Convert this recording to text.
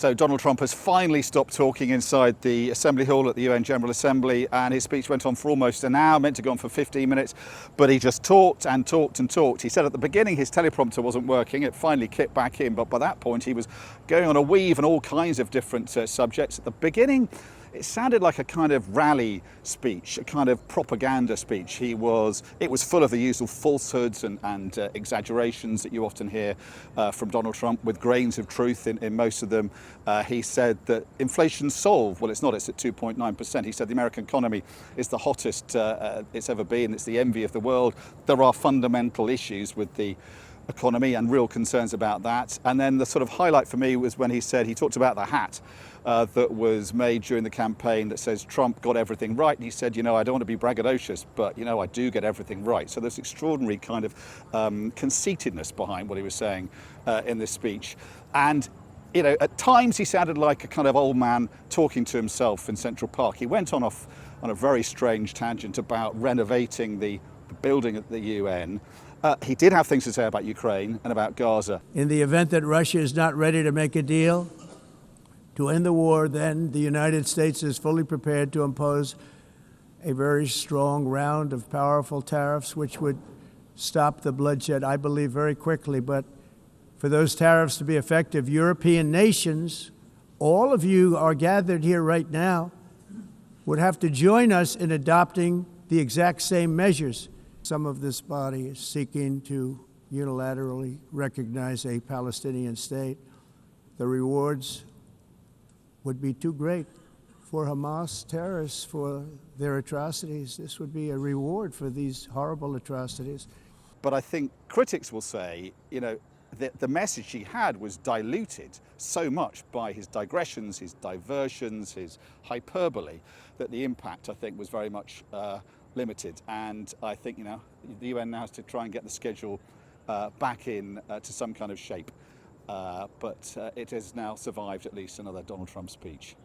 So Donald Trump has finally stopped talking inside the Assembly Hall at the UN General Assembly, and his speech went on for almost an hour, meant to go on for 15 minutes, but he just talked and talked and talked. He said at the beginning his teleprompter wasn't working, it finally kicked back in, but by that point he was going on a weave and all kinds of different subjects. At the beginning, it sounded like a kind of rally speech, a kind of propaganda speech. It was full of the usual falsehoods and exaggerations that you often hear from Donald Trump, with grains of truth in most of them. He said that inflation's solved. Well, it's not, it's at 2.9%. He said the American economy is the hottest it's ever been. It's the envy of the world. There are fundamental issues with the economy and real concerns about that. And then the sort of highlight for me was when he talked about the hat that was made during the campaign that says Trump got everything right. And he said, I don't want to be braggadocious, but, I do get everything right. So there's extraordinary kind of conceitedness behind what he was saying in this speech. And, at times he sounded like a kind of old man talking to himself in Central Park. He went on a very strange tangent about renovating the building at the UN. He did have things to say about Ukraine and about Gaza. In the event that Russia is not ready to make a deal to end the war, then the United States is fully prepared to impose a very strong round of powerful tariffs, which would stop the bloodshed, I believe, very quickly. But for those tariffs to be effective, European nations, all of you are gathered here right now, would have to join us in adopting the exact same measures. Some of this body is seeking to unilaterally recognize a Palestinian state. The rewards would be too great for Hamas terrorists for their atrocities. This would be a reward for these horrible atrocities. But I think critics will say, the message he had was diluted so much by his digressions, his diversions, his hyperbole, that the impact, I think, was very much limited. And I think, the UN now has to try and get the schedule back in to some kind of shape. But it has now survived at least another Donald Trump speech.